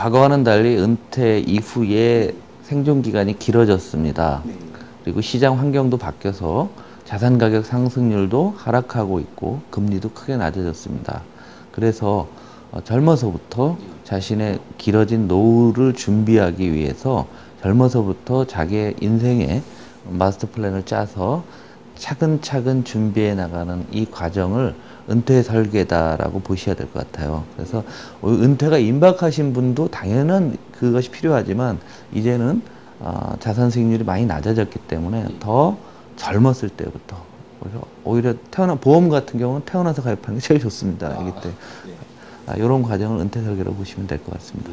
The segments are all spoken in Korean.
과거와는 달리 은퇴 이후에 생존 기간이 길어졌습니다. 네. 그리고 시장 환경도 바뀌어서 자산 가격 상승률도 하락하고 있고 금리도 크게 낮아졌습니다. 그래서 젊어서부터 자신의 길어진 노후를 준비하기 위해서 젊어서부터 자기의 인생의 마스터 플랜을 짜서 차근차근 준비해 나가는 이 과정을 은퇴 설계다라고 보셔야 될 것 같아요. 그래서 은퇴가 임박하신 분도 당연한 그것이 필요하지만 이제는 자산 수익률이 많이 낮아졌기 때문에 더 젊었을 때부터 오히려 보험 같은 경우는 태어나서 가입하는 게 제일 좋습니다. 아기 때. 이런 과정을 은퇴 설계로 보시면 될 것 같습니다.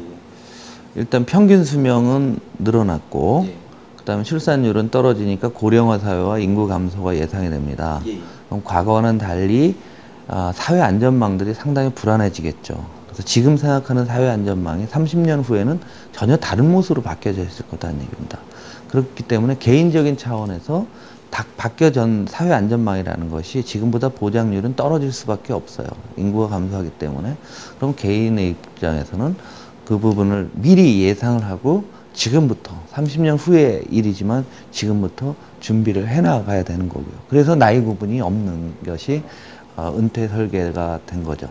일단 평균 수명은 늘어났고 그 다음에 출산율은 떨어지니까 고령화 사회와 인구 감소가 예상이 됩니다. 그럼 과거와는 달리 사회 안전망들이 상당히 불안해지겠죠. 그래서 지금 생각하는 사회 안전망이 30년 후에는 전혀 다른 모습으로 바뀌어져 있을 거다는 얘기입니다. 그렇기 때문에 개인적인 차원에서 바뀌어진 사회 안전망이라는 것이 지금보다 보장률은 떨어질 수밖에 없어요. 인구가 감소하기 때문에. 그럼 개인의 입장에서는 그 부분을 미리 예상을 하고 지금부터 30년 후의 일이지만 지금부터 준비를 해나가야 되는 거고요. 그래서 나이 구분이 없는 것이 은퇴 설계가 된 거죠.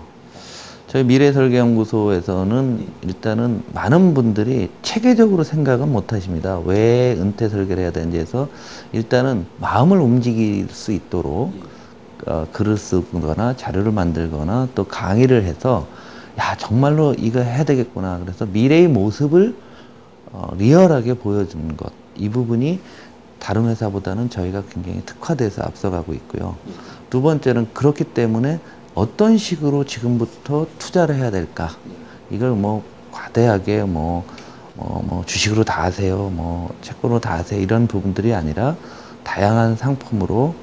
저희 미래설계연구소에서는 일단은 많은 분들이 체계적으로 생각은 못 하십니다. 왜 은퇴 설계를 해야 되는지 해서 일단은 마음을 움직일 수 있도록 글을 쓰거나 자료를 만들거나 또 강의를 해서 야 정말로 이거 해야 되겠구나. 그래서 미래의 모습을 리얼하게 보여주는 것. 이 부분이 다른 회사보다는 저희가 굉장히 특화돼서 앞서가고 있고요. 두 번째는 그렇기 때문에 어떤 식으로 지금부터 투자를 해야 될까? 이걸 뭐 과대하게 주식으로 다 하세요, 채권으로 다 하세요 이런 부분들이 아니라 다양한 상품으로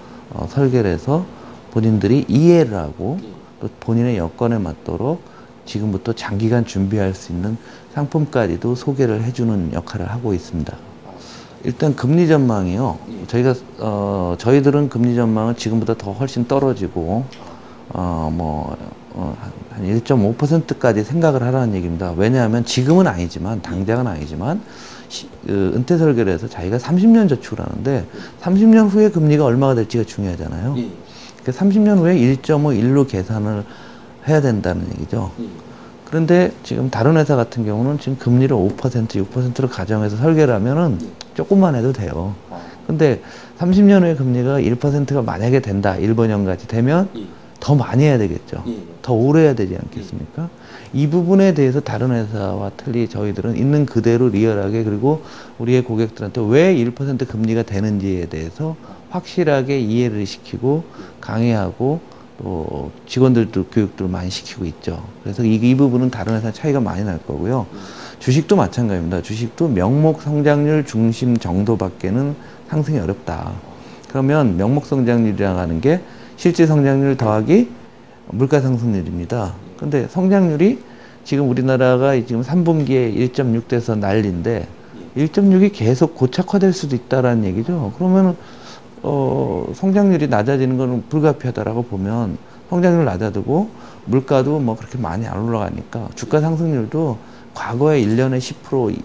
설계를 해서 본인들이 이해를 하고 또 본인의 여건에 맞도록 지금부터 장기간 준비할 수 있는 상품까지도 소개를 해주는 역할을 하고 있습니다. 일단 금리 전망이요. 저희들은 금리 전망은 지금보다 더 훨씬 떨어지고 한 1.5%까지 생각을 하라는 얘기입니다. 왜냐하면 지금은 아니지만 당장은 아니지만 은퇴 설계를 해서 자기가 30년 저축을 하는데 30년 후에 금리가 얼마가 될지가 중요하잖아요. 그러니까 30년 후에 1.5, 1로 계산을 해야 된다는 얘기죠. 그런데 지금 다른 회사 같은 경우는 지금 금리를 5%, 6%로 가정해서 설계를 하면은 조금만 해도 돼요. 근데 30년 후에 금리가 1%가 만약에 된다, 1번형까지 되면 더 많이 해야 되겠죠. 더 오래 해야 되지 않겠습니까? 이 부분에 대해서 다른 회사와 틀리 저희들은 있는 그대로 리얼하게 그리고 우리의 고객들한테 왜 1% 금리가 되는지에 대해서 확실하게 이해를 시키고 강의하고 또 직원들도 교육들을 많이 시키고 있죠. 그래서 이 부분은 다른 회사 차이가 많이 날 거고요. 주식도 마찬가지입니다. 주식도 명목 성장률 중심 정도밖에는 상승이 어렵다. 그러면 명목 성장률이라고 하는 게 실질 성장률 더하기 물가 상승률입니다. 근데 성장률이 지금 우리나라가 지금 3분기에 1.6 돼서 난리인데 1.6이 계속 고착화될 수도 있다라는 얘기죠. 그러면 성장률이 낮아지는 것은 불가피하다라고 보면 성장률 낮아지고 물가도 뭐 그렇게 많이 안 올라가니까 주가 상승률도 과거에 1년에 10%,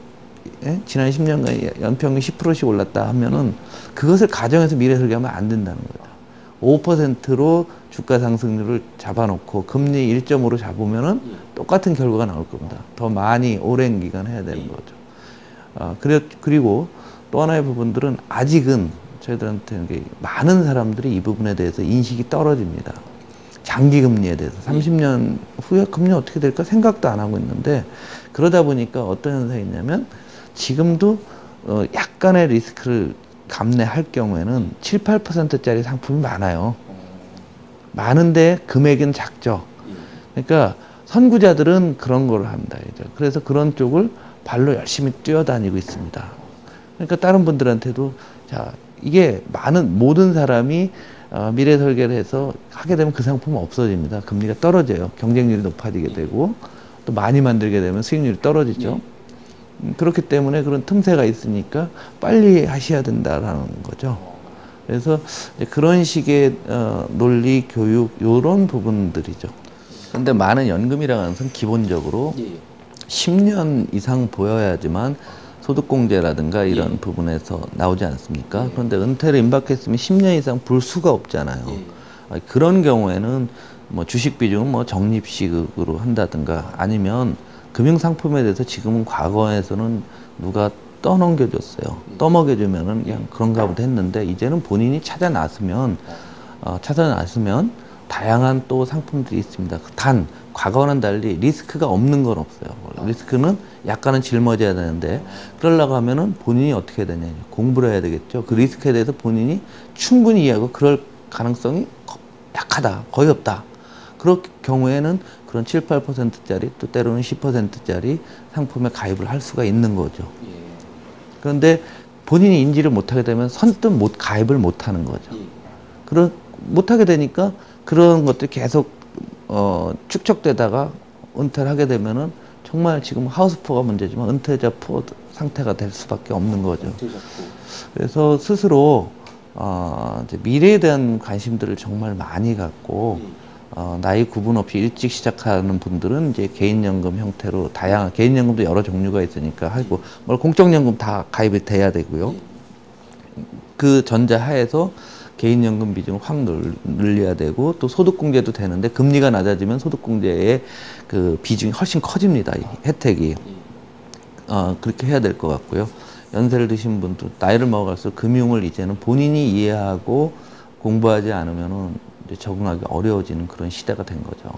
지난 10년간 연평균 10%씩 올랐다 하면은 그것을 가정해서 미래 설계하면 안 된다는 거죠. 5%로 주가 상승률을 잡아놓고 금리 1.5로 잡으면은 똑같은 결과가 나올 겁니다. 더 많이 오랜 기간 해야 되는 거죠. 그리고 또 하나의 부분들은 아직은 저희들한테 많은 사람들이 이 부분에 대해서 인식이 떨어집니다. 장기 금리에 대해서 30년 후에 금리 어떻게 될까 생각도 안 하고 있는데 그러다 보니까 어떤 현상이 있냐면 지금도 약간의 리스크를 감내할 경우에는 7, 8%짜리 상품이 많아요. 많은데 금액은 작죠. 그러니까 선구자들은 그런 걸 합니다. 그래서 그런 쪽을 발로 열심히 뛰어다니고 있습니다. 그러니까 다른 분들한테도 자 이게 모든 사람이 미래 설계를 해서 하게 되면 그 상품은 없어집니다. 금리가 떨어져요. 경쟁률이 높아지게 되고 또 많이 만들게 되면 수익률이 떨어지죠. 그렇기 때문에 그런 틈새가 있으니까 빨리 하셔야 된다라는 거죠. 그래서 이제 그런 식의 논리, 교육 이런 부분들이죠. 근데 많은 연금이라는 것은 기본적으로 10년 이상 보여야지만 소득공제라든가 이런 부분에서 나오지 않습니까? 그런데 은퇴를 임박했으면 10년 이상 볼 수가 없잖아요. 그런 경우에는 뭐 주식 비중은 뭐 적립식으로 한다든가 아니면 금융상품에 대해서 지금은 과거에서는 누가 떠넘겨줬어요. 떠먹여주면은 그냥 그런가 보다 했는데 이제는 본인이 찾아놨으면 다양한 또 상품들이 있습니다. 단 과거와는 달리 리스크가 없는 건 없어요. 리스크는 약간은 짊어져야 되는데 그러려고 하면은 본인이 어떻게 해야 되냐 공부를 해야 되겠죠. 그 리스크에 대해서 본인이 충분히 이해하고 그럴 가능성이 약하다, 거의 없다. 그럴 경우에는 그런 7, 8%짜리 또 때로는 10%짜리 상품에 가입을 할 수가 있는 거죠. 그런데 본인이 인지를 못하게 되면 선뜻 가입을 못하는 거죠. 못하게 되니까 그런 것들이 계속 축적되다가 은퇴를 하게 되면은 정말 지금 하우스푸어가 문제지만 은퇴자 푸어 상태가 될 수밖에 없는 거죠. 그래서 스스로 이제 미래에 대한 관심들을 정말 많이 갖고 나이 구분 없이 일찍 시작하는 분들은 이제 개인연금 형태로 다양한 개인연금도 여러 종류가 있으니까 하고 뭐 공적연금 다 가입이 돼야 되고요. 그 전자하에서 개인연금 비중을 확 늘려야 되고 또 소득공제도 되는데 금리가 낮아지면 소득공제의 그 비중이 훨씬 커집니다. 이 혜택이. 그렇게 해야 될 것 같고요. 연세를 드신 분도 나이를 먹어갈수록 금융을 이제는 본인이 이해하고 공부하지 않으면은 이제 적응하기 어려워지는 그런 시대가 된 거죠.